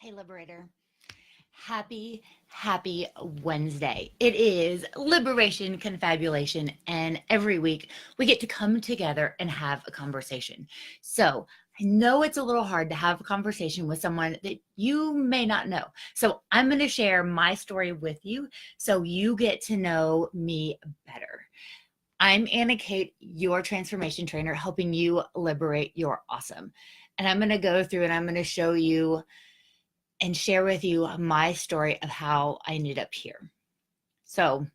Hey, Liberator. Happy Wednesday. It is Liberation, Confabulation, and every week we get to come together and have a conversation. So I know it's a little hard to have a conversation with someone that you may not know. So I'm going to share my story with you so you get to know me better. I'm Anna Kate, your transformation trainer, helping you liberate your awesome. And I'm going to go through and I'm going to show you and share with you my story of how I ended up here. So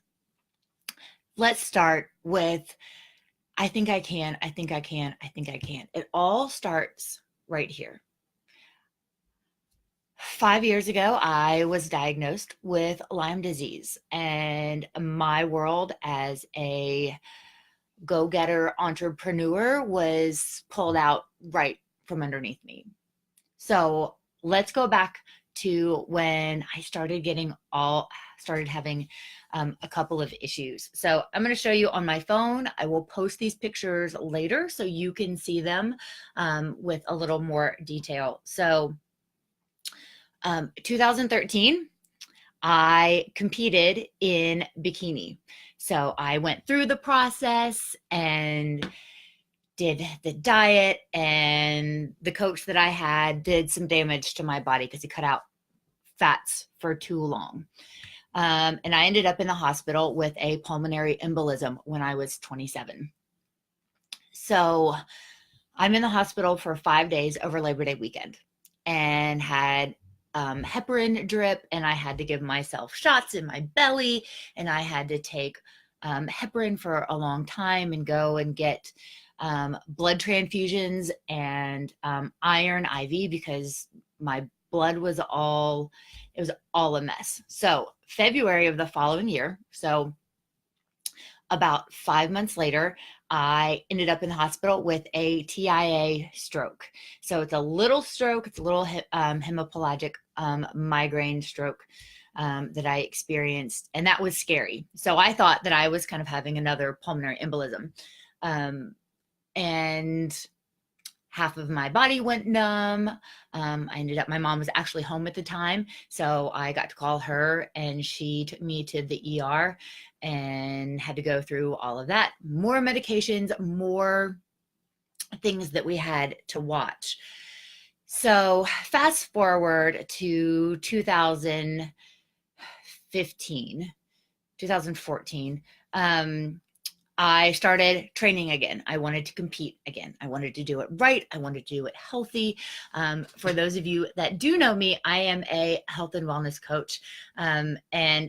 let's start with I think I can. It all starts right here. 5 years ago, I was diagnosed with Lyme disease, and my world as a go-getter entrepreneur was pulled out right from underneath me. So let's go back to when I started having a couple of issues. So I'm going to show you on my phone. I will post these pictures later so you can see them with a little more detail. So 2013, I competed in bikini. So I went through the process and did the diet, and the coach that I had did some damage to my body because he cut out fats for too long. And I ended up in the hospital with a pulmonary embolism when I was 27. So I'm in the hospital for 5 days over Labor Day weekend and had heparin drip, and I had to give myself shots in my belly, and I had to take heparin for a long time and go and get blood transfusions and iron IV because my blood was all a mess. So February of the following year, so about 5 months later, I ended up in the hospital with a TIA stroke. So it's a little stroke. It's a little hemiplegic migraine stroke that I experienced, and that was scary. So I thought that I was kind of having another pulmonary embolism. And half of my body went numb. My mom was actually home at the time, so I got to call her, and she took me to the ER and had to go through all of that. More medications, more things that we had to watch. So fast forward to 2014. I started training again. I wanted to compete again. I wanted to do it right. I wanted to do it healthy. For those of you that do know me, I am a health and wellness coach. And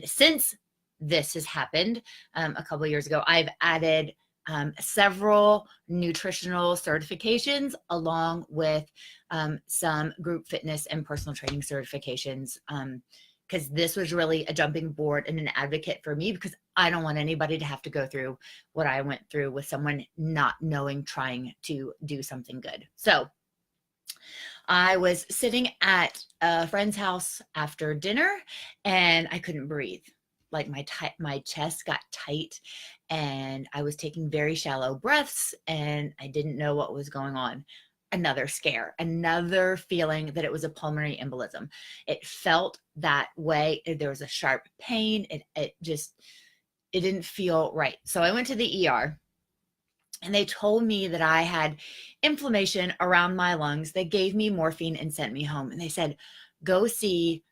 since this has happened a couple of years ago, I've added several nutritional certifications along with some group fitness and personal training certifications, because this was really a jumping board and an advocate for me, because I don't want anybody to have to go through what I went through with someone not knowing, trying to do something good. So I was sitting at a friend's house after dinner, and I couldn't breathe. Like my chest got tight, and I was taking very shallow breaths, and I didn't know what was going on. Another scare, another feeling that it was a pulmonary embolism. It felt that way. There was a sharp pain. It didn't feel right. So I went to the ER, and they told me that I had inflammation around my lungs. They gave me morphine and sent me home. And they said, go see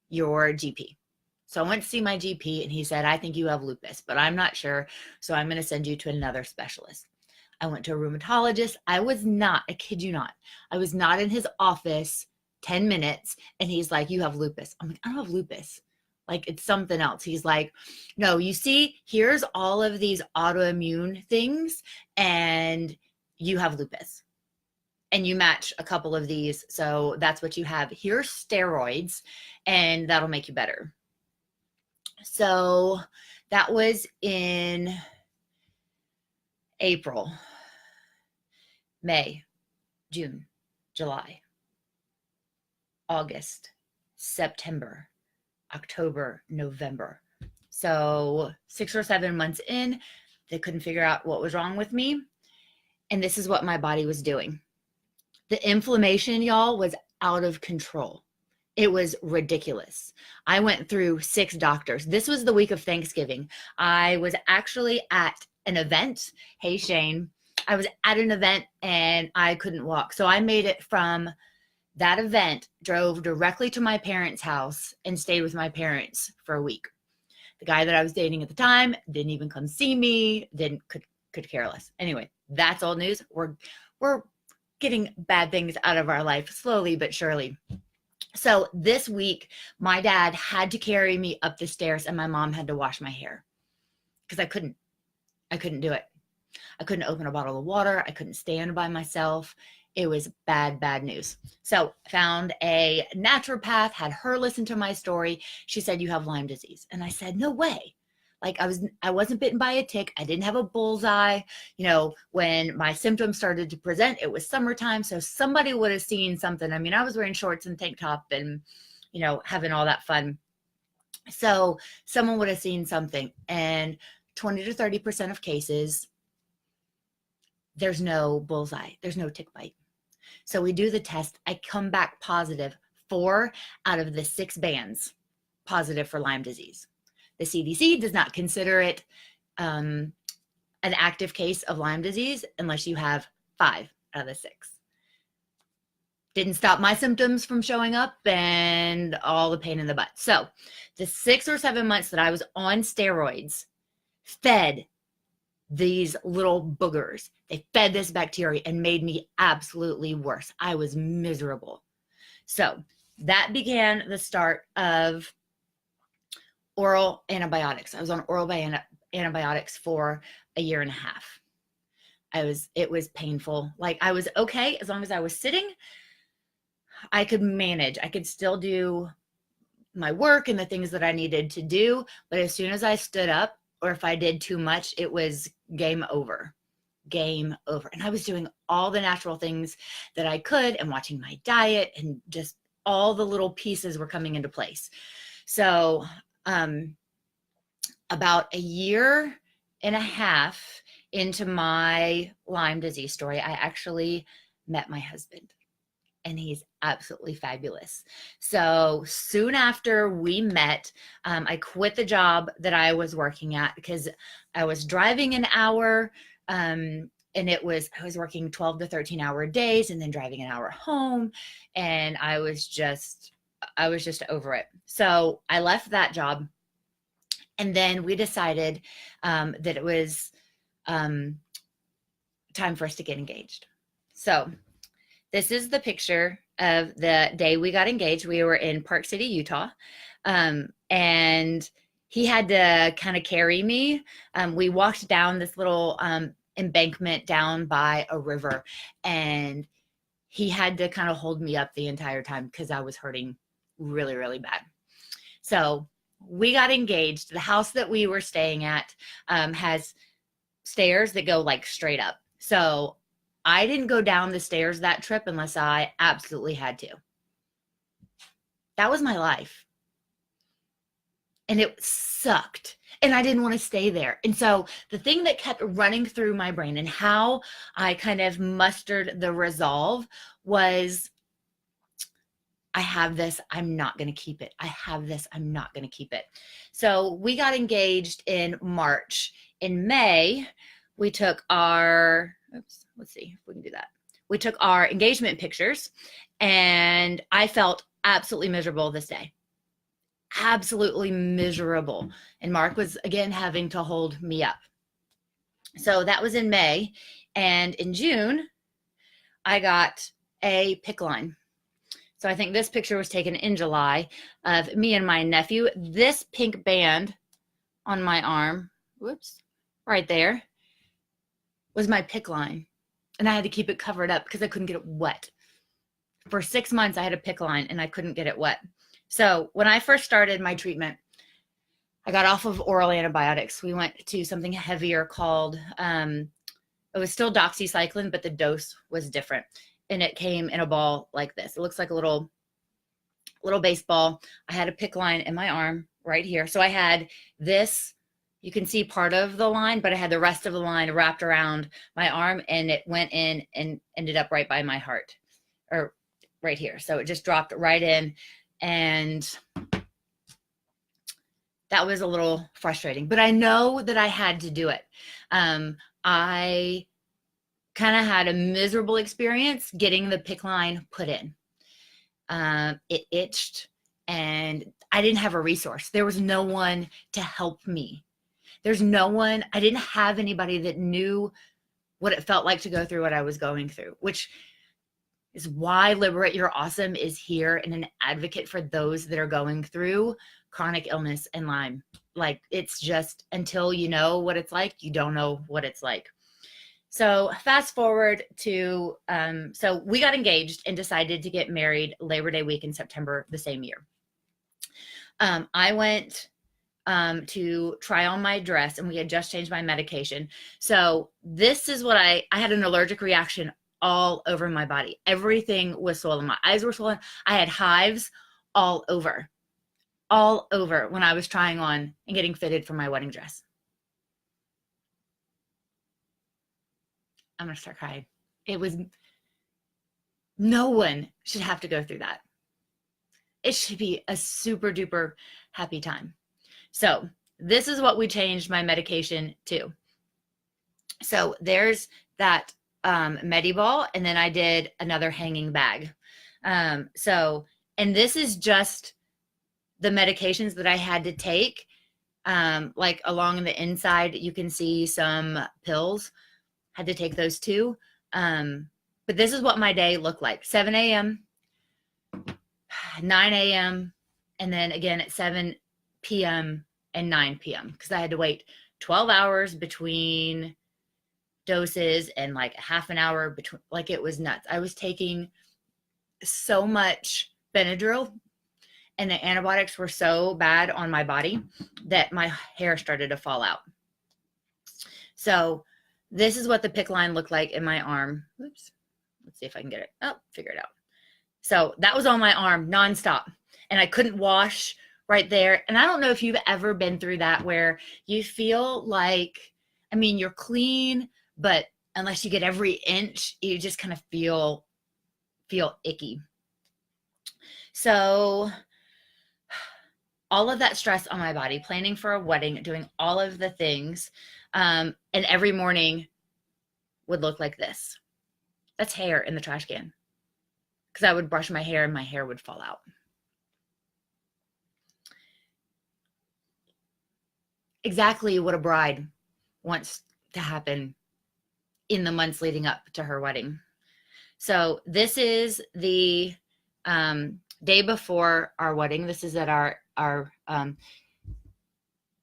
your GP. So I went to see my GP, and he said, I think you have lupus, but I'm not sure. So I'm going to send you to another specialist. I went to a rheumatologist. I kid you not, I was not in his office 10 minutes, and he's like, you have lupus. I'm like, I don't have lupus. Like, it's something else. He's like, no, you see, here's all of these autoimmune things, and you have lupus. And you match a couple of these, so that's what you have. Here's steroids, and that'll make you better. So that was in April, May, June, July, August, September, October, November. So 6 or 7 months in, they couldn't figure out what was wrong with me. And this is what my body was doing. The inflammation, y'all, was out of control. It was ridiculous. I went through 6 doctors. This was the week of Thanksgiving. I was actually at an event. Hey, Shane. I was at an event and I couldn't walk. So I made it from that event, drove directly to my parents' house and stayed with my parents for a week. The guy that I was dating at the time didn't even come see me, could care less. Anyway, that's old news. We're getting bad things out of our life slowly but surely. So this week, my dad had to carry me up the stairs and my mom had to wash my hair because I couldn't do it. I couldn't open a bottle of water. I couldn't stand by myself. It was bad, bad news. So I found a naturopath, had her listen to my story. She said, you have Lyme disease. And I said, no way. Like I wasn't bitten by a tick. I didn't have a bullseye. You know, when my symptoms started to present, it was summertime. So somebody would have seen something. I mean, I was wearing shorts and tank top and, you know, having all that fun. So someone would have seen something. And 20 to 30% of cases, there's no bullseye. There's no tick bite. So we do the test. I come back positive. 4 out of the 6 bands positive for Lyme disease. The CDC does not consider it an active case of Lyme disease unless you have 5 out of the 6. Didn't stop my symptoms from showing up and all the pain in the butt. So the 6 or 7 months that I was on steroids fed these little boogers. They fed this bacteria and made me absolutely worse. I was miserable. So that began the start of oral antibiotics. I was on oral antibiotics for a year and a half. It was painful. Like I was okay as long as I was sitting. I could manage. I could still do my work and the things that I needed to do. But as soon as I stood up, or if I did too much, it was game over. Game over. And I was doing all the natural things that I could and watching my diet, and just all the little pieces were coming into place. So about a year and a half into my Lyme disease story, I actually met my husband. And he's absolutely fabulous. So soon after we met, I quit the job that I was working at because I was driving an hour, and I was working 12 to 13 hour days and then driving an hour home. And I was just over it. So I left that job. And then we decided that it was time for us to get engaged. So this is the picture of the day we got engaged. We were in Park City, Utah, and he had to kind of carry me. We walked down this little embankment down by a river, and he had to kind of hold me up the entire time because I was hurting really, really bad. So we got engaged. The house that we were staying at has stairs that go like straight up. So I didn't go down the stairs that trip unless I absolutely had to. That was my life. And it sucked. And I didn't want to stay there. And so the thing that kept running through my brain and how I kind of mustered the resolve was, I have this, I'm not going to keep it. I have this, I'm not going to keep it. So we got engaged in March. In May, we took our, let's see if we can do that. We took our engagement pictures, and I felt absolutely miserable this day. Absolutely miserable. And Mark was again having to hold me up. So that was in May. And in June, I got a PICC line. So I think this picture was taken in July of me and my nephew. This pink band on my arm, whoops, right there, was my PICC line. And I had to keep it covered up because I couldn't get it wet. For 6 months, I had a PICC line and I couldn't get it wet. So when I first started my treatment, I got off of oral antibiotics. We went to something heavier called, it was still doxycycline, but the dose was different. And it came in a ball like this. It looks like a little baseball. I had a PICC line in my arm right here. So I had this, you can see part of the line, but I had the rest of the line wrapped around my arm, and it went in and ended up right by my heart, or right here. So it just dropped right in. And that was a little frustrating, but I know that I had to do it. I kind of had a miserable experience getting the PICC line put in. It itched and I didn't have a resource. There was no one to help me. There's no one, I didn't have anybody that knew what it felt like to go through what I was going through, which is why Liberate Your Awesome is here and an advocate for those that are going through chronic illness and Lyme. Like, it's just, until you know what it's like, you don't know what it's like. So fast forward to, so we got engaged and decided to get married Labor Day week in September the same year. I went to try on my dress, and we had just changed my medication. So this is what I had an allergic reaction all over my body. Everything was swollen. My eyes were swollen. I had hives all over when I was trying on and getting fitted for my wedding dress. I'm going to start crying. It was, no one should have to go through that. It should be a super duper happy time. So this is what we changed my medication to. So there's that Mediball, and then I did another hanging bag. And this is just the medications that I had to take. Like along the inside, you can see some pills. Had to take those too. But this is what my day looked like. 7 a.m., 9 a.m., and then again at 7 p.m. and 9 p.m. because I had to wait 12 hours between doses and like a half an hour between. Like, it was nuts. I was taking so much Benadryl, and the antibiotics were so bad on my body that my hair started to fall out. So this is what the PICC line looked like in my arm. Oops. Let's see if I can get it. Oh, figure it out. So that was on my arm nonstop, and I couldn't wash right there. And I don't know if you've ever been through that, where you feel like, I mean, you're clean, but unless you get every inch, you just kind of feel icky. So all of that stress on my body, planning for a wedding, doing all of the things, and every morning would look like this. That's hair in the trash can, because I would brush my hair and my hair would fall out. Exactly what a bride wants to happen in the months leading up to her wedding. So this is the day before our wedding. This is at our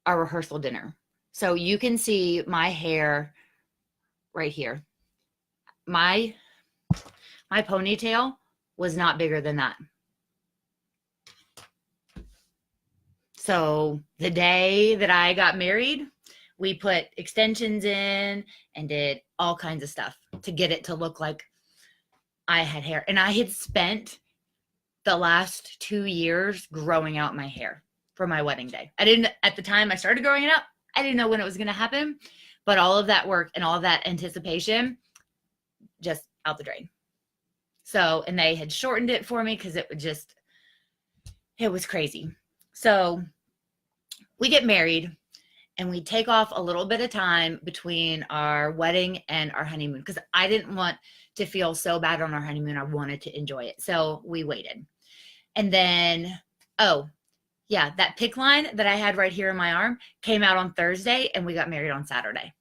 rehearsal dinner. So you can see my hair right here. My ponytail was not bigger than that. So the day that I got married, we put extensions in and did all kinds of stuff to get it to look like I had hair. And I had spent the last 2 years growing out my hair for my wedding day. I didn't, at the time I started growing it out, I didn't know when it was going to happen, but all of that work and all of that anticipation just out the drain. So, and they had shortened it for me because it was crazy. So we get married and we take off a little bit of time between our wedding and our honeymoon, because I didn't want to feel so bad on our honeymoon. I wanted to enjoy it. So we waited. And then, oh yeah, that PICC line that I had right here in my arm came out on Thursday, and we got married on Saturday.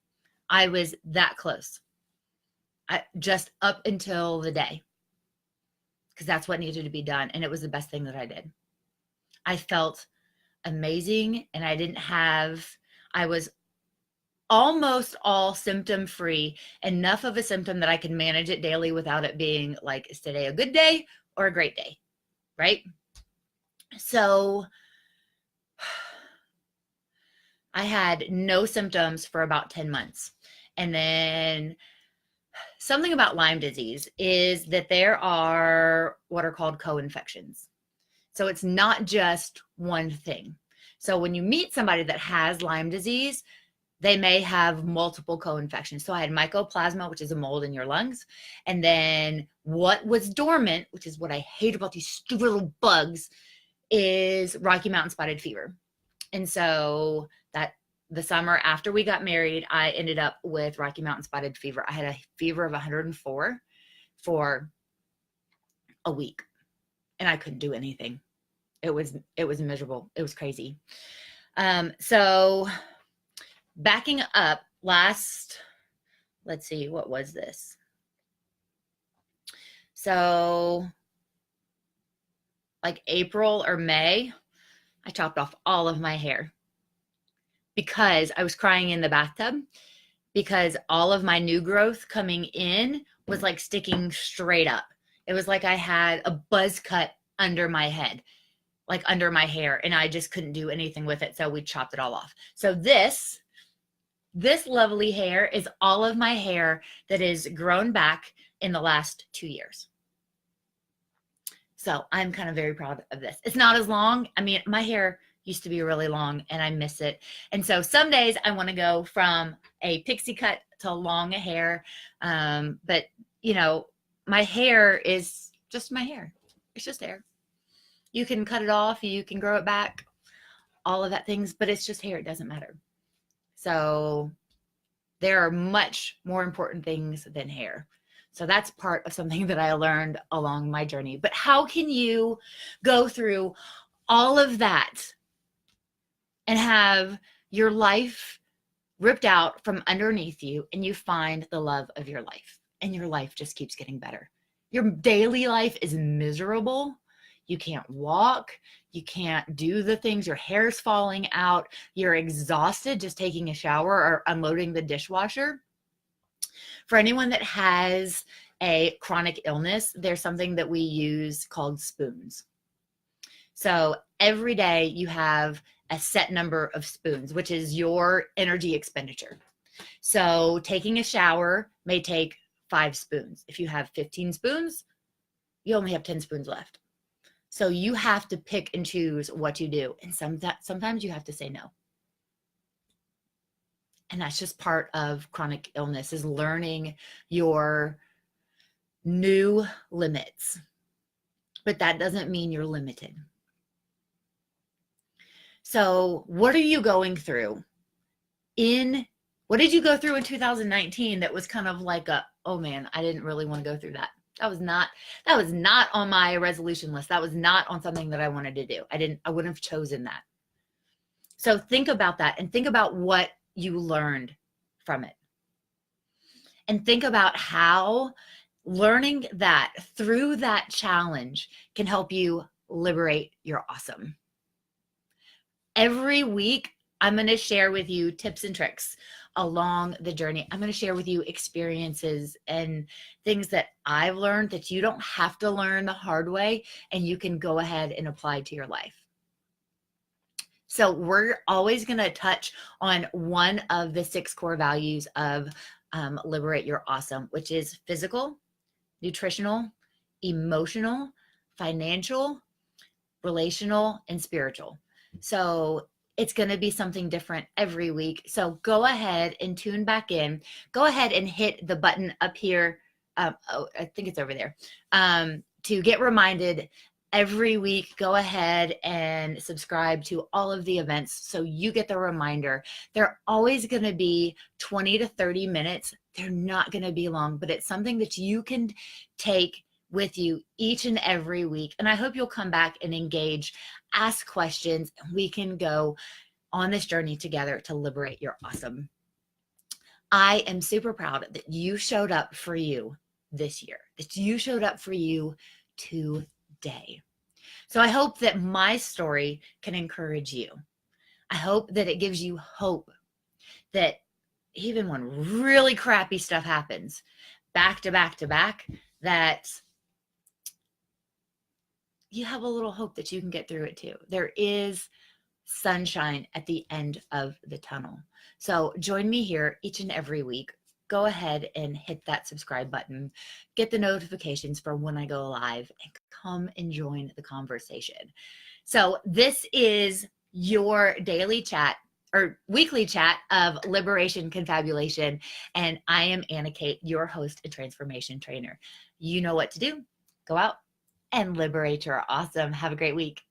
I was that close. Just up until the day, because that's what needed to be done. And it was the best thing that I did. I felt amazing, and I was almost all symptom free, enough of a symptom that I could manage it daily without it being like, is today a good day or a great day? Right? So I had no symptoms for about 10 months. And then something about Lyme disease is that there are what are called co-infections. So it's not just one thing. So when you meet somebody that has Lyme disease, they may have multiple co-infections. So I had mycoplasma, which is a mold in your lungs. And then what was dormant, which is what I hate about these stupid little bugs, is Rocky Mountain spotted fever. And so that the summer after we got married, I ended up with Rocky Mountain spotted fever. I had a fever of 104 for a week, and I couldn't do anything. It was miserable. It was crazy. So backing up let's see, what was this? So like April or May, I chopped off all of my hair because I was crying in the bathtub because all of my new growth coming in was like sticking straight up. It was like I had a buzz cut under my head, like under my hair, and I just couldn't do anything with it. So we chopped it all off. So this lovely hair is all of my hair that is grown back in the last 2 years. So I'm kind of very proud of this. It's not as long. I mean, my hair used to be really long and I miss it. And so some days I want to go from a pixie cut to long hair. But you know, my hair is just my hair. It's just hair. You can cut it off, you can grow it back, all of that things, but it's just hair. It doesn't matter. So there are much more important things than hair. So that's part of something that I learned along my journey. But how can you go through all of that and have your life ripped out from underneath you and you find the love of your life and your life just keeps getting better? Your daily life is miserable. You can't walk. You can't do the things. Your hair's falling out. You're exhausted just taking a shower or unloading the dishwasher. For anyone that has a chronic illness, there's something that we use called spoons. So every day you have a set number of spoons, which is your energy expenditure. So taking a shower may take 5 spoons. If you have 15 spoons, you only have 10 spoons left. So you have to pick and choose what you do. And sometimes you have to say no. And that's just part of chronic illness, is learning your new limits. But that doesn't mean you're limited. So what are you going through? What did you go through in 2019 that was kind of like oh man, I didn't really want to go through that. That was not on my resolution list. That was not on something that I wanted to do. I wouldn't have chosen that. So think about that and think about what you learned from it. And think about how learning that through that challenge can help you liberate your awesome. Every week, I'm going to share with you tips and tricks along the journey. I'm going to share with you experiences and things that I've learned that you don't have to learn the hard way, and you can go ahead and apply to your life. So we're always going to touch on one of the 6 core values of Liberate Your Awesome, which is physical, nutritional, emotional, financial, relational, and spiritual. So it's going to be something different every week. So go ahead and tune back in. Go ahead and hit the button up here. I think it's over there. To get reminded every week. Go ahead and subscribe to all of the events so you get the reminder. They're always going to be 20 to 30 minutes. They're not going to be long, but it's something that you can take with you each and every week. And I hope you'll come back and engage, ask questions, and we can go on this journey together to liberate your awesome. I am super proud that you showed up for you this year, that you showed up for you today. So I hope that my story can encourage you. I hope that it gives you hope that even when really crappy stuff happens, back to back to back, that you have a little hope that you can get through it too. There is sunshine at the end of the tunnel. So join me here each and every week. Go ahead and hit that subscribe button, get the notifications for when I go live, and come and join the conversation. So this is your daily chat or weekly chat of Liberation, Confabulation, and I am Anna Kate, your host and transformation trainer. You know what to do. Go out and liberate your awesome. Have a great week.